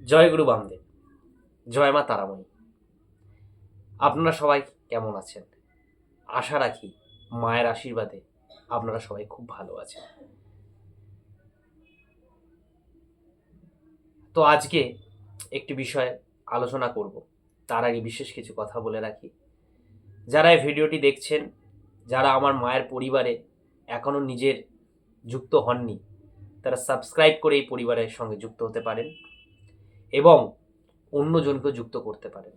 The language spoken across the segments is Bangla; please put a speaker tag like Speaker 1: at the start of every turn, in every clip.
Speaker 1: জয় গুরু বামদেব, জয় মা তারামণি। আপনারা সবাই কেমন আছেন? আশা রাখি মায়ের আশীর্বাদে আপনারা সবাই খুব ভালো আছেন। তো আজকে একটি বিষয়ে আলোচনা করব। তার আগে বিশেষ কিছু কথা বলে রাখি। যারা এই ভিডিওটি দেখছেন, যারা আমার মায়ের পরিবারে এখনও নিজের যুক্ত হননি, তারা সাবস্ক্রাইব করে এই পরিবারের সঙ্গে যুক্ত হতে পারেন এবং অন্যজনকেও যুক্ত করতে পারেন।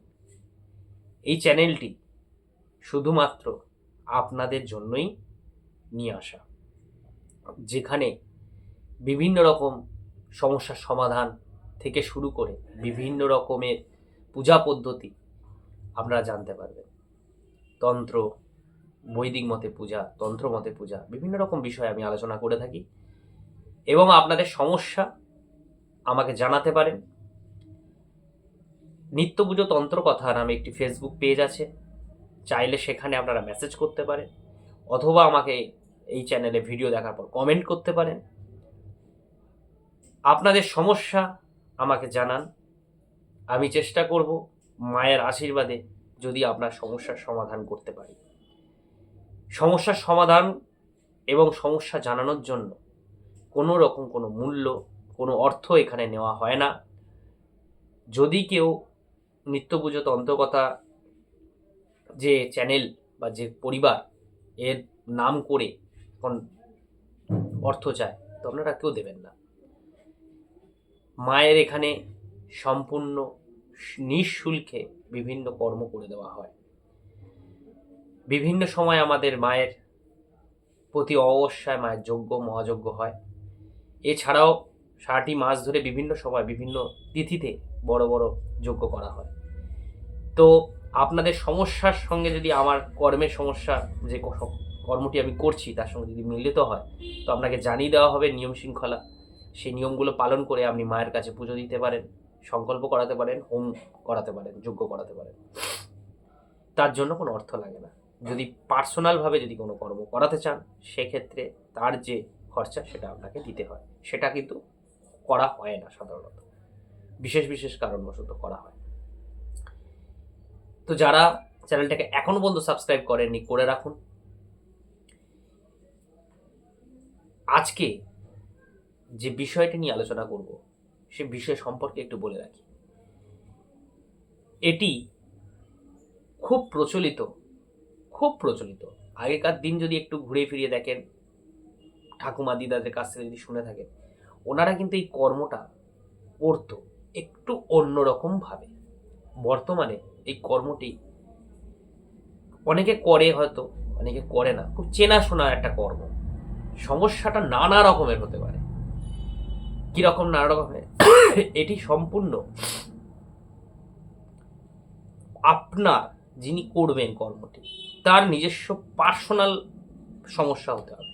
Speaker 1: এই চ্যানেলটি শুধুমাত্র আপনাদের জন্যই নিয়ে আসা, যেখানে বিভিন্ন রকম সমস্যার সমাধান থেকে শুরু করে বিভিন্ন রকমের পূজা পদ্ধতি আপনারা জানতে পারবেন। তন্ত্র, বৈদিক মতে পূজা, তন্ত্র মতে পূজা, বিভিন্ন রকম বিষয়ে আমি আলোচনা করে থাকি এবং আপনাদের সমস্যা আমাকে জানাতে পারেন। নিত্য পুজো তন্ত্র কথা নামে একটি ফেসবুক পেজ আছে, চাইলে সেখানে আপনারা মেসেজ করতে পারেন অথবা আমাকে এই চ্যানেলে ভিডিও দেখার পর কমেন্ট করতে পারেন। আপনাদের সমস্যা আমাকে জানান, আমি চেষ্টা করব মায়ের আশীর্বাদে যদি আপনার সমস্যার সমাধান করতে পারি। সমস্যার সমাধান এবং সমস্যা জানানোর জন্য কোনো রকম কোনো মূল্য, কোনো অর্থ এখানে নেওয়া হয় না। যদি কেউ নিত্য পুজো তন্ত্রকথা যে চ্যানেল বা যে পরিবার এর নাম করে এখন অর্থ চায়, তো আপনারা কেউ দেবেন না। মায়ের এখানে সম্পূর্ণ নিঃশুল্কে বিভিন্ন কর্ম করে দেওয়া হয়। বিভিন্ন সময় আমাদের মায়ের প্রতি অমাবস্যায় মায়ের যজ্ঞ মহাযজ্ঞ হয়। এছাড়াও সারাটি মাস ধরে বিভিন্ন সময় বিভিন্ন তিথিতে বড় বড় যজ্ঞ করা হয়। তো আপনাদের সমস্যার সঙ্গে যদি আমার কর্মের সমস্যা, যে কর্মটি আমি করছি তার সঙ্গে যদি মিলিত হয়, তো আপনাকে জানিয়ে দেওয়া হবে নিয়ম শৃঙ্খলা। সেই নিয়মগুলো পালন করে আপনি মায়ের কাছে পুজো দিতে পারেন, সংকল্প করাতে পারেন, হোম করাতে পারেন, যজ্ঞ করাতে পারেন। তার জন্য কোনো অর্থ লাগে না। যদি পার্সোনালভাবে যদি কোনো কর্ম করাতে চান, সেক্ষেত্রে তার যে খরচা সেটা আপনাকে দিতে হয়। সেটা কিন্তু করা হয় না সাধারণত, বিশেষ বিশেষ কারণবশত করা হয়। তো যারা চ্যানেলটাকে এখনো পর্যন্ত সাবস্ক্রাইব করেননি, করে রাখুন। আজকে যে বিষয়টি নিয়ে আলোচনা করব, সে বিষয় সম্পর্কে একটু বলে রাখি। এটি খুব প্রচলিত, খুব প্রচলিত। আগেকার দিন যদি একটু ঘুরে ফিরিয়ে দেখেন, ঠাকুমা দিদাদের কাছ থেকে যদি শুনে থাকেন, ওনারা কিন্তু এই কর্মটা করতো একটু অন্যরকম ভাবে। বর্তমানে এই কর্মটি অনেকে করে, হয়তো অনেকে করে না। খুব চেনাশোনা একটা কর্ম। সমস্যাটা নানা রকমের হতে পারে। কিরকম নানা রকমের? এটি সম্পূর্ণ আপনার, যিনি করবেন কর্মটি, তার নিজস্ব পার্সোনাল সমস্যা হতে হবে।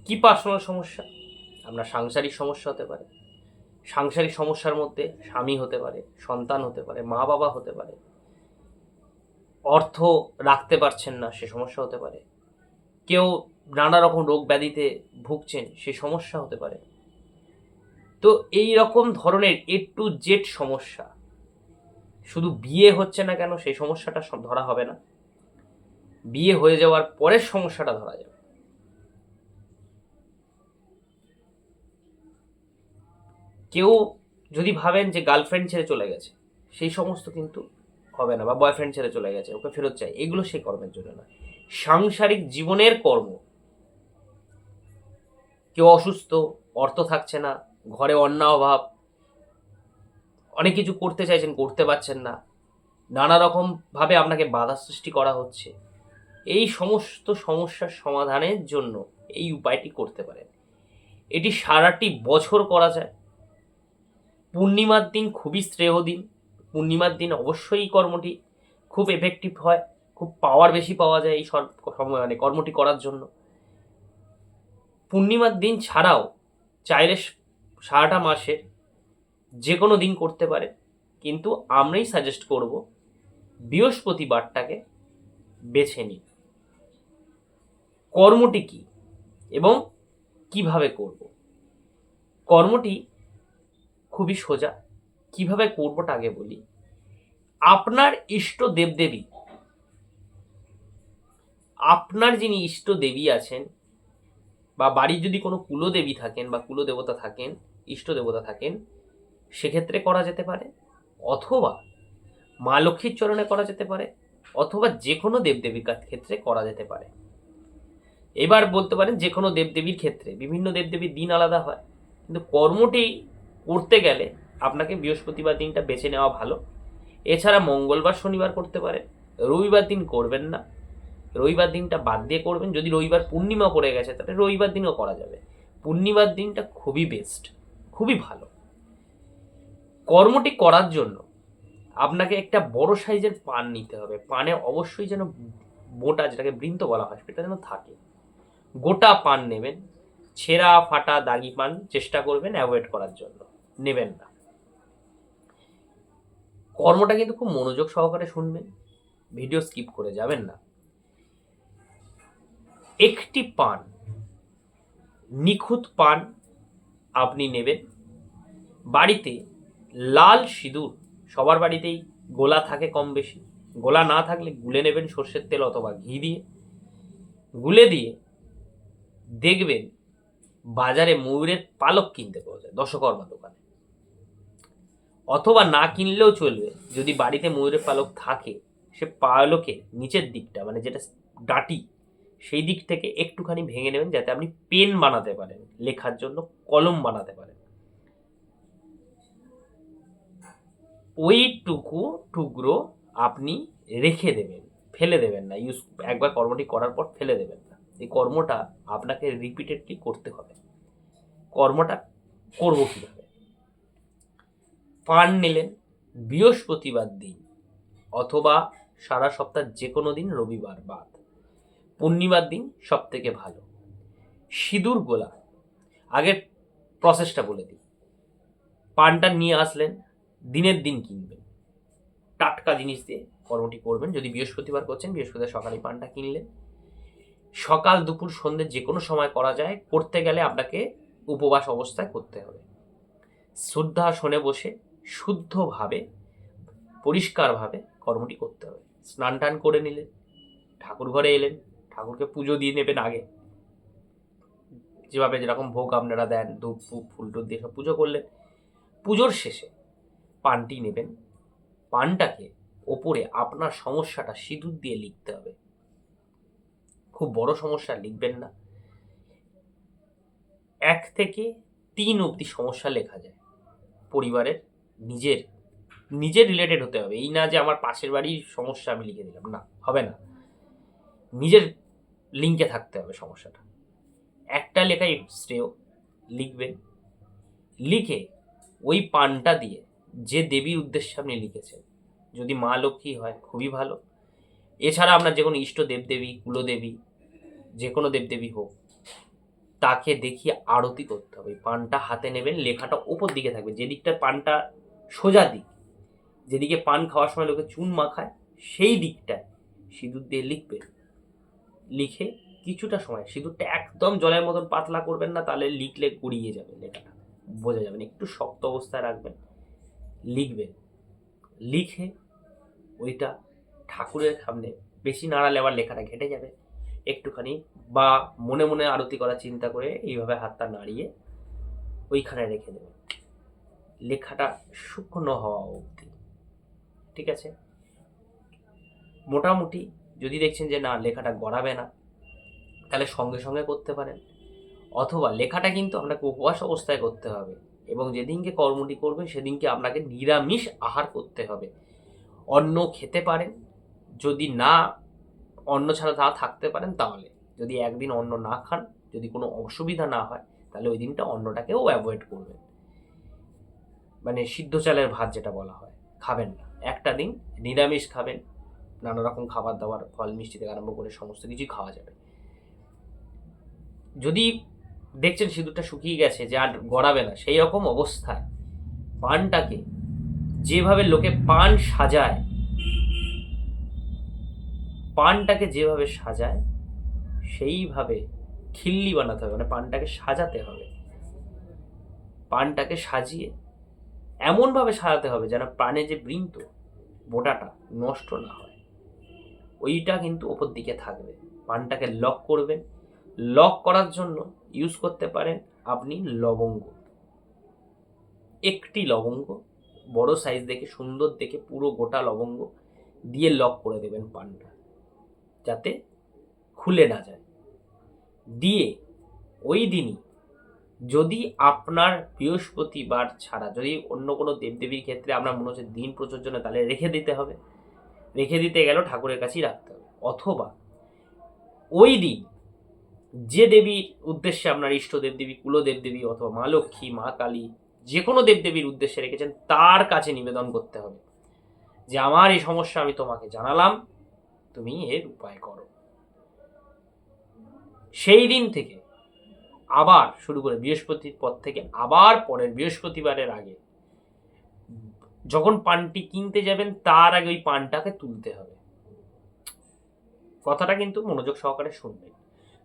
Speaker 1: কি পার্সোনাল সমস্যা? আপনার সাংসারিক সমস্যা হতে পারে। সাংসারিক সমস্যার মধ্যে স্বামী হতে পারে, সন্তান হতে পারে, মা বাবা হতে পারে। অর্থ রাখতে পারছেন না, সে সমস্যা হতে পারে। কেউ নানা রকম রোগ ব্যাধিতে ভুগছেন, সে সমস্যা হতে পারে। তো এই রকম ধরনের A to Z সমস্যা, শুধু বিয়ে হচ্ছে না কেন সেই সমস্যাটা ধরা হবে না, বিয়ে হয়ে যাওয়ার পরের সমস্যাটা ধরা যাবে। কেউ যদি ভাবেন যে গার্লফ্রেন্ড ছেড়ে চলে গেছে, সেই সমস্ত কিন্তু হবে না। বা বয়ফ্রেন্ড ছেড়ে চলে গেছে, ওকে ফেরত চাই, এগুলো সেই কর্মের জন্য না। সাংসারিক জীবনের কর্ম। কেউ অসুস্থ, অর্থ থাকছে না, ঘরে অন্যায় অভাব, অনেক কিছু করতে চাইছেন করতে পারছেন না, নানা রকম ভাবে আপনাকে বাধা সৃষ্টি করা হচ্ছে। এই সমস্ত সমস্যার সমাধানের জন্য এই উপায়টি করতে পারেন। এটি সারাটি বছর করা যায়। পূর্ণিমার দিন খুবই শ্রেয় দিন। পূর্ণিমার দিন অবশ্যই এই কর্মটি খুব এফেক্টিভ হয়, খুব পাওয়ার বেশি পাওয়া যায় এই মানে কর্মটি করার জন্য। পূর্ণিমার দিন ছাড়াও চাইলে সারাটা মাসের যে কোনো দিন করতে পারে, কিন্তু আমরাই সাজেস্ট করব বৃহস্পতিবারটাকে বেছে নিন। কর্মটি কি এবং কিভাবে করব? কর্মটি খুবই সোজা। কিভাবে করবোটা আগে বলি। আপনার ইষ্ট দেবদেবী, আপনার যিনি ইষ্ট দেবী আছেন, বা বাড়ির যদি কোনো কুলদেবী থাকেন বা কুলদেবতা থাকেন, ইষ্ট দেবতা থাকেন, সেক্ষেত্রে করা যেতে পারে, অথবা মা লক্ষ্মীর চরণে করা যেতে পারে, অথবা যে কোনো দেবদেবীর ক্ষেত্রে করা যেতে পারে। এবার বলতে পারেন যে কোনো দেবদেবীর ক্ষেত্রে বিভিন্ন দেবদেবীর দিন আলাদা হয়, কিন্তু কর্মটি করতে গেলে আপনাকে বৃহস্পতিবার দিনটা বেছে নেওয়া ভালো। এছাড়া মঙ্গলবার শনিবার করতে পারে, রবিবার দিন করবেন না, রবিবার দিনটা বাদ দিয়ে করবেন। যদি রবিবার পূর্ণিমা পড়ে গেছে তাহলে রবিবার দিনও করা যাবে। পূর্ণিমার দিনটা খুবই বেস্ট, খুবই ভালো। কর্মটি করার জন্য আপনাকে একটা বড় সাইজের পান নিতে হবে। পানে অবশ্যই যেন মোটা, যেটাকে বৃন্ত বলা হয়, সেটা যেন থাকে। গোটা পান নেবেন, ছেঁড়া ফাটা দাগি পান চেষ্টা করবেন অ্যাভয়েড করার জন্য, নেবেন না। কর্মটা কিন্তু খুব মনোযোগ সহকারে শুনবেন, ভিডিও স্কিপ করে যাবেন না। একটি পান, নিখুঁত পান আপনি নেবেন। বাড়িতে লাল সিঁদুর, সবার বাড়িতেই গোলা থাকে কম বেশি, গোলা না থাকলে গুলে নেবেন সর্ষের তেল অথবা ঘি দিয়ে। গুলে দিয়ে দেখবেন বাজারে ময়ূরের পালক কিনতে পাওয়া যায় দশকর্মা দোকানে, অথবা না কিনলেও চলবে। যদি বাড়িতে ময়ূরের পালক থাকে, সে পালকের নিচের দিকটা, মানে যেটা ডাঁটি, সেই দিক থেকে একটুখানি ভেঙে নেবেন, যাতে আপনি পেন বানাতে পারেন, লেখার জন্য কলম বানাতে পারেন। ওইটুকু টুকরো আপনি রেখে দেবেন, ফেলে দেবেন না। একবার কর্মটি করার পর ফেলে দেবেন না। এই কর্মটা আপনাকে রিপিটেডলি করতে হবে। কর্মটা করব কীভাবে? পান নিলেন বৃহস্পতিবার দিন, অথবা সারা সপ্তাহ যে কোনো দিন, রবিবার বাদ, পূর্ণিমার দিন সব থেকে ভালো। সিঁদুর গোলা, আগের প্রসেসটা বলে দিই। পানটা নিয়ে আসলেন, দিনের দিন কিনবেন, টাটকা জিনিস দিয়ে কর্মটি করবেন। যদি বৃহস্পতিবার করছেন, বৃহস্পতিবার সকালে পানটা কিনলেন। সকাল দুপুর সন্ধ্যে যে কোনো সময় করা যায়। করতে গেলে আপনাকে উপবাস অবস্থায় করতে হবে। শ্রদ্ধাসনে বসে শুদ্ধভাবে, পরিষ্কারভাবে কর্মটি করতে হবে। স্নান টান করে নিলেন, ঠাকুর ঘরে এলেন, ঠাকুরকে পুজো দিয়ে নেবেন আগে, যেভাবে যেরকম ভোগ আপনারা দেন, ধূপ ফুল টুল দিয়ে সব পুজো করলেন। পুজোর শেষে পানটি নেবেন, পানটাকে ওপরে আপনার সমস্যাটা সিঁদুর দিয়ে লিখতে হবে। খুব বড় সমস্যা লিখবেন না, 1 থেকে 3 অবধি সমস্যা লেখা যায়। পরিবারের নিজের রিলেটেড হতে হবে। এই না যে আমার পাশের বাড়ির সমস্যা আমি লিখে দিলাম, না, হবে না। নিজের লিঙ্কে থাকতে হবে সমস্যাটা। একটা লেখাই শ্রেয়, লিখবেন। লিখে ওই পানটা দিয়ে যে দেবীর উদ্দেশ্যে আপনি লিখেছেন, যদি মা লক্ষ্মী হয় খুবই ভালো। এছাড়া আপনার যে কোনো ইষ্ট দেবদেবী, কুলদেবী, যে কোনো দেবদেবী হোক, তাকে দেখিয়ে আরতি করতে হবে। পানটা হাতে নেবেন, লেখাটা ওপর দিকে থাকবে, যেদিকটা পানটা সোজা দিক, যেদিকে পান খাওয়ার সময় লোকে চুন মাখায়, সেই দিকটায় সিঁদুর দিয়ে লিখবে। লিখে কিছুটা সময়, সিঁদুরটা একদম জলের মতন পাতলা করবেন না, তাহলে লিখলে গড়িয়ে যাবে, লেখাটা বোঝা যাবে না। একটু শক্ত অবস্থায় রাখবেন, লিখবেন। লিখে ওইটা ঠাকুরের সামনে, বেশি নাড়ালে আবার লেখাটা ঘেটে যাবে, একটুখানি বা মনে মনে আরতি করার চিন্তা করে এইভাবে হাতটা নাড়িয়ে ওইখানে রেখে দেবেন, লেখাটা শুকনো হওয়া অবধি। ঠিক আছে? মোটামুটি যদি দেখছেন যে না, লেখাটা গড়াবে না, তাহলে সঙ্গে সঙ্গে করতে পারেন। অথবা লেখাটা কিন্তু আপনাকে উপবাস অবস্থায় করতে হবে, এবং যেদিনকে কর্মটি করবেন সেদিনকে আপনাকে নিরামিষ আহার করতে হবে। অন্ন খেতে পারেন, যদি না অন্ন ছাড়া না থাকতে পারেন তাহলে। যদি একদিন অন্ন না খান, যদি কোনো অসুবিধা না হয়, তাহলে ওই দিনটা অন্নটাকেও অ্যাভয়েড করবেন। মানে সিদ্ধ চালের ভাত যেটা বলা হয়, খাবেন না। একটা দিন নিরামিষ খাবেন, নানা রকম খাবার দাবার, ফল মিষ্টি থেকে আরম্ভ করে সমস্ত কিছুই খাওয়া যাবে। যদি দেখছেন সিঁদুরটা শুকিয়ে গেছে, যে আর গড়াবে না, সেই রকম অবস্থায় পানটাকে যেভাবে লোকে পান সাজায়, পানটাকে যেভাবে সাজায় সেইভাবে খিল্লি বানাতে হবে, মানে পানটাকে সাজাতে হবে। পানটাকে সাজিয়ে এমনভাবে সাজাতে হবে যেন প্রাণে যে বৃন্ত বোটাটা নষ্ট না হয়, ওইটা কিন্তু ওপর দিকে থাকবে। পানটাকে লক করবেন। লক করার জন্য ইউজ করতে পারেন আপনি লবঙ্গ। একটি লবঙ্গ বড় সাইজ দেখে, সুন্দর দেখে, পুরো গোটা লবঙ্গ দিয়ে লক করে দেবেন পানটা, যাতে খুলে না যায়। দিয়ে ওই দিনই, যদি আপনার বৃহস্পতিবার ছাড়া, যদি অন্য কোনো দেবদেবীর ক্ষেত্রে আপনার মনে হচ্ছে দিন প্রযোজ্য না, তাহলে রেখে দিতে হবে। রেখে দিতে গেলেও ঠাকুরের কাছেই রাখতে হবে। অথবা ওই দিন যে দেবীর উদ্দেশ্যে আপনার ইষ্ট দেবদেবী, কুলদেবদেবী অথবা মা লক্ষ্মী, মা কালী, যে কোনো দেবদেবীর উদ্দেশ্যে রেখেছেন, তার কাছে নিবেদন করতে হবে যে আমার এই সমস্যা আমি তোমাকে জানালাম, তুমি এর উপায় করো। সেই দিন থেকে আবার শুরু করে, বৃহস্পতির পর থেকে আবার পরের বৃহস্পতিবারের আগে যখন পানটি কিনতে যাবেন, তার আগে ওই পানটাকে তুলতে হবে। কথাটা কিন্তু মনোযোগ সহকারে শুনবেন।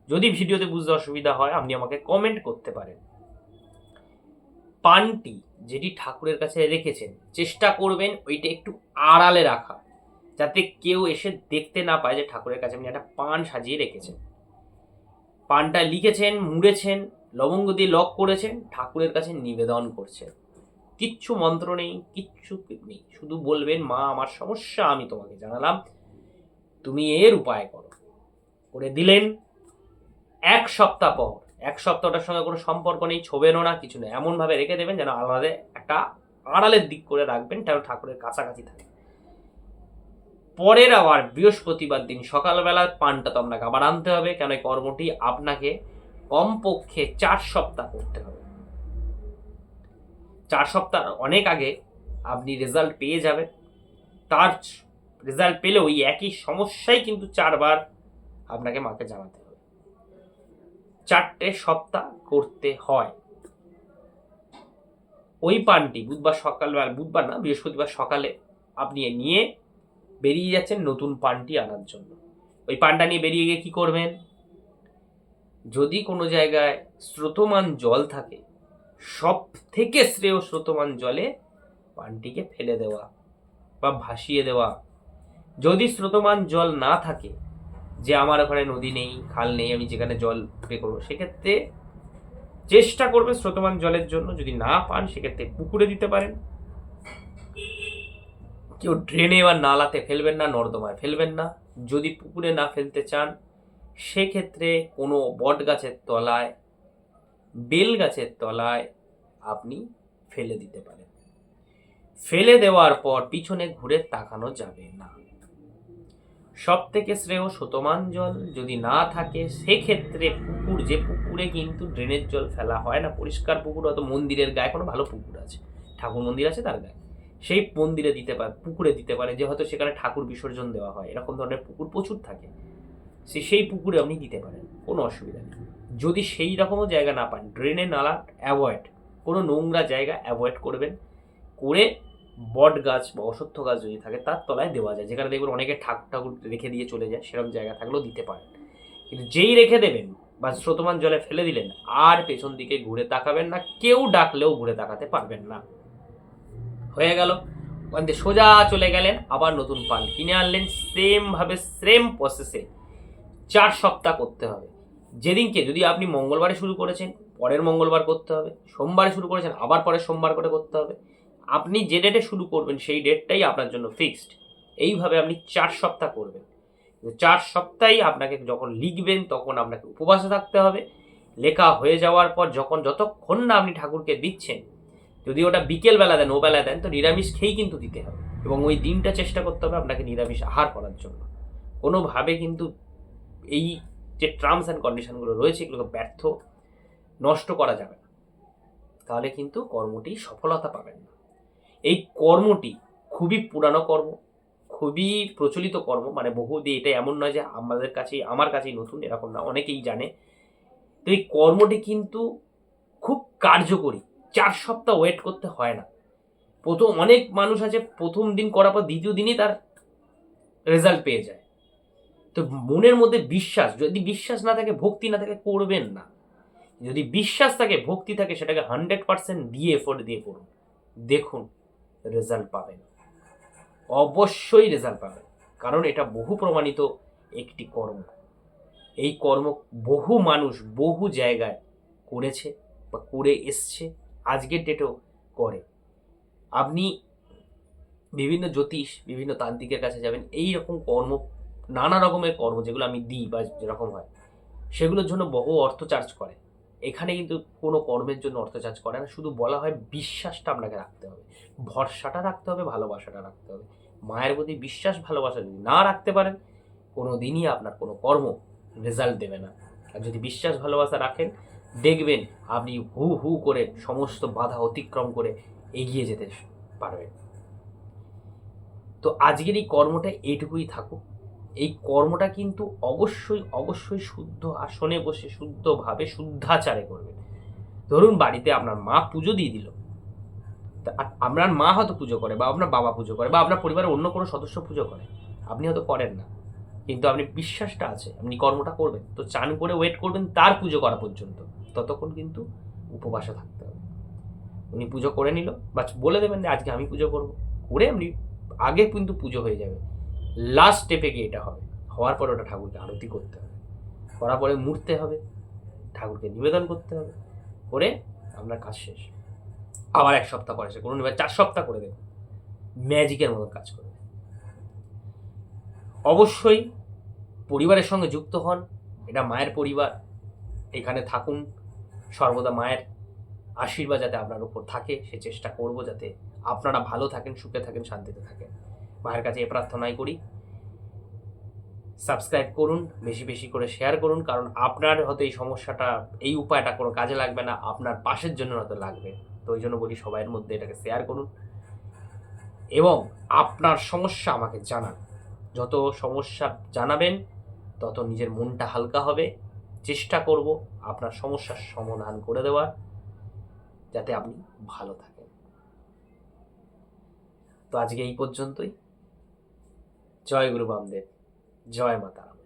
Speaker 1: যদি ভিডিওতে বুঝতে অসুবিধা হয়, আপনি আমাকে কমেন্ট করতে পারেন। পানটি যেটি ঠাকুরের কাছে রেখেছেন, চেষ্টা করবেন ওইটা একটু আড়ালে রাখা, যাতে কেউ এসে দেখতে না পায় যে ঠাকুরের কাছে আপনি একটা পান সাজিয়ে রেখেছেন। পানটা লিখেছেন, মুড়েছেন, লবঙ্গ দিয়ে লক করেছেন, ঠাকুরের কাছে নিবেদন করছেন। কিচ্ছু মন্ত্র নেই, কিচ্ছু নেই, শুধু বলবেন মা আমার সমস্যা আমি তোমাকে জানালাম, তুমি এর উপায় করো। করে দিলেন। এক সপ্তাহ পর, এক সপ্তাহটার সঙ্গে কোনো সম্পর্ক নেই, ছোবেনও না, কিছু নেই, এমনভাবে রেখে দেবেন যেন আলাদা একটা আড়ালের দিক করে রাখবেন, যেন ঠাকুরের কাছাকাছি থাকে। পরের আবার বৃহস্পতিবার দিন সকালবেলা পানটা তো আপনাকে আবার আনতে হবে, কেন এই কর্মটি আপনাকে কমপক্ষে 4 সপ্তাহ করতে হবে। 4 সপ্তাহ অনেক আগে আপনি রেজাল্ট পেয়ে যাবেন। তার রেজাল্ট পেলেও ওই একই সমস্যাই কিন্তু 4 বার আপনাকে মাকে জানাতে হবে। 4টে সপ্তাহ করতে হয়। ওই পানটি বুধবার সকালবেলা, বুধবার না, বৃহস্পতিবার সকালে আপনি নিয়ে বেরিয়ে যাচ্ছেন নতুন পানটি আনার জন্য। ওই পানটা নিয়ে বেরিয়ে গিয়ে কি করবেন, যদি কোনো জায়গায় স্রোতমান জল থাকে, সব থেকে শ্রেয় স্রোতমান জলে পানটিকে ফেলে দেওয়া বা ভাসিয়ে দেওয়া। যদি স্রোতমান জল না থাকে, যে আমার ওখানে নদী নেই, খাল নেই, আমি যেখানে জল পে করবো, সেক্ষেত্রে চেষ্টা করবে স্রোতমান জলের জন্য। যদি না পান, সেক্ষেত্রে পুকুরে দিতে পারেন। কেউ ড্রেনে বা নালাতে ফেলবেন না, নর্দমায় ফেলবেন না। যদি পুকুরে না ফেলতে চান, সেক্ষেত্রে কোনো বট গাছের তলায়, বেল গাছের তলায় আপনি ফেলে দিতে পারেন। ফেলে দেওয়ার পর পিছনে ঘুরে তাকানো যাবে না। সব থেকে শ্রেয় স্রোতমান জল। যদি না থাকে, সেক্ষেত্রে পুকুর, যে পুকুরে কিন্তু ড্রেনের জল ফেলা হয় না, পরিষ্কার পুকুর, হয়তো মন্দিরের গায়ে কোনো ভালো পুকুর আছে, ঠাকুর মন্দির আছে তার গায়ে, সেই মন্দিরে দিতে পারে, পুকুরে দিতে পারে, যে হয়তো সেখানে ঠাকুর বিসর্জন দেওয়া হয়, এরকম ধরনের পুকুর প্রচুর থাকে, সেই পুকুরে আপনি দিতে পারেন, কোনো অসুবিধা নেই। যদি সেই রকমও জায়গা না পান, ড্রেনে, নালা অ্যাভয়েড, কোনো নোংরা জায়গা অ্যাভয়েড করবেন। করে বট গাছ বা অশ্বত্থ গাছ যদি থাকে, তার তলায় দেওয়া যায়, যেখানে দেখবেন অনেকে ঠাকুর রেখে দিয়ে চলে যায়, সেরকম জায়গা থাকলেও দিতে পারেন। কিন্তু যেই রেখে দেবেন বা স্রোতমান জলে ফেলে দিলেন, আর পেছন দিকে ঘুরে তাকাবেন না, কেউ ডাকলেও ঘুরে তাকাতে পারবেন না। হয়ে গেল। সোজা চলে গেলেন, আবার নতুন পান কিনে আনলেন, সেম ভাবে সেম প্রসেসে 4 সপ্তাহ করতে হবে। যেদিনকে, যদি আপনি মঙ্গলবারে শুরু করেছেন, পরের মঙ্গলবার করতে হবে। সোমবারে শুরু করেছেন, আবার পরের সোমবার করে করতে হবে। আপনি যে ডেটে শুরু করবেন, সেই ডেটটাই আপনার জন্য ফিক্সড। এইভাবে আপনি 4 সপ্তাহ করবেন। 4 সপ্তাহেই আপনাকে যখন লিখবেন, তখন আপনাকে উপবাসে থাকতে হবে। লেখা হয়ে যাওয়ার পর যতক্ষণ না আপনি ঠাকুরকে দিচ্ছেন, যদি ওটা বিকেলবেলা দেন, ওবেলা দেন, তো নিরামিষ খেয়েই কিন্তু দিতে হবে। এবং ওই দিনটা চেষ্টা করতে হবে আপনাকে নিরামিষ আহার করার জন্য। কোনোভাবে কিন্তু এই যে টার্মস অ্যান্ড কন্ডিশনগুলো রয়েছে, এগুলোকে ব্যর্থ, নষ্ট করা যাবে না, তাহলে কিন্তু কর্মটি সফলতা পাবেন না। এই কর্মটি খুবই পুরানো কর্ম, খুবই প্রচলিত কর্ম, মানে বহুদিন, এটা এমন নয় যে আমাদের কাছেই, আমার কাছেই নতুন, এরকম না, অনেকেই জানে। তো এই কর্মটি কিন্তু খুব কার্যকরী। 4 সপ্তাহ ওয়েট করতে হয় না। অনেক মানুষ আছে, প্রথম দিন করার পর দ্বিতীয় দিনই তার রেজাল্ট পেয়ে যায়। তো মনের মধ্যে বিশ্বাস, যদি বিশ্বাস না থাকে, ভক্তি না থাকে, করবেন না। যদি বিশ্বাস থাকে, ভক্তি থাকে, সেটাকে 100% দিয়ে, এফোর্ট দিয়ে করুন। দেখুন, রেজাল্ট পাবেন, অবশ্যই রেজাল্ট পাবেন। কারণ এটা বহু প্রমাণিত একটি কর্ম। এই কর্ম বহু মানুষ বহু জায়গায় করেছে বা করে এসছে, আজকের ডেটেও করে। আপনি বিভিন্ন জ্যোতিষ, বিভিন্ন তান্ত্রিকের কাছে যাবেন, এই রকম কর্ম, নানা রকমের কর্ম যেগুলো আমি দিই বা যেরকম হয়, সেগুলোর জন্য বহু অর্থ চার্জ করে। এখানে কিন্তু কোনো কর্মের জন্য অর্থ চার্জ করে না, শুধু বলা হয় বিশ্বাসটা আপনাকে রাখতে হবে, ভরসাটা রাখতে হবে, ভালোবাসাটা রাখতে হবে। মায়ের প্রতি বিশ্বাস ভালোবাসা যদি না রাখতে পারেন, কোনো দিনই আপনার কোনো কর্ম রেজাল্ট দেবে না। আর যদি বিশ্বাস ভালোবাসা রাখেন, দেখবেন আপনি হু হু করে সমস্ত বাধা অতিক্রম করে এগিয়ে যেতে পারবেন। তো আজকের এই কর্মটা এইটুকুই থাকুক। এই কর্মটা কিন্তু অবশ্যই অবশ্যই শুদ্ধ আসনে বসে শুদ্ধভাবে শুদ্ধাচারে করবেন। ধরুন বাড়িতে আপনার মা পুজো দিয়ে দিল, আপনার মা হয়তো পুজো করে বা আপনার বাবা পুজো করে বা আপনার পরিবারের অন্য কোনো সদস্য পুজো করে, আপনি হয়তো করেন না, কিন্তু আপনি বিশ্বাসটা আছে, আপনি কর্মটা করবেন। তো চান করে ওয়েট করবেন তার পুজো করা পর্যন্ত, ততক্ষণ কিন্তু উপবাসে থাকতে হবে। উনি পুজো করে নিল, বা বলে দেবেন যে আজকে আমি পুজো করবো, করে আপনি আগে কিন্তু পুজো হয়ে যাবে, লাস্ট স্টেপে গিয়ে এটা হবে। হওয়ার পরে ওটা ঠাকুরকে আরতি করতে হবে, করার পরে মুড়তে হবে, ঠাকুরকে নিবেদন করতে হবে, করে আপনার কাজ শেষ। আবার 1 সপ্তাহ পরে সে করুন, এবার 4 সপ্তাহ করে দেখুন, ম্যাজিকের মতো কাজ করবে। অবশ্যই পরিবারের সঙ্গে যুক্ত হন, এটা মায়ের পরিবার, এখানে থাকুন, সর্বদা মায়ের আশীর্বাদ যাতে আপনার উপর থাকে সে চেষ্টা করব, যাতে আপনারা ভালো থাকেন, সুখে থাকেন, শান্তিতে থাকেন। মায়ের কাছে এ প্রার্থনাই করি। সাবস্ক্রাইব করুন, বেশি বেশি করে শেয়ার করুন, কারণ আপনার হয়তো এই সমস্যাটা, এই উপায়টা কোনো কাজে লাগবে না, আপনার পাশের জন্য হয়তো লাগবে। তো ওই জন্য বলি সবাইয়ের মধ্যে এটাকে শেয়ার করুন এবং আপনার সমস্যা আমাকে জানান। যত সমস্যা জানাবেন তত নিজের মনটা হালকা হবে। চেষ্টা করব আপনার সমস্যার সমাধান করে দেওয়ার, যাতে আপনি ভালো থাকেন। তো আজকে এই পর্যন্তই। জয় গুরু বামদেব, জয় মাতা রাম।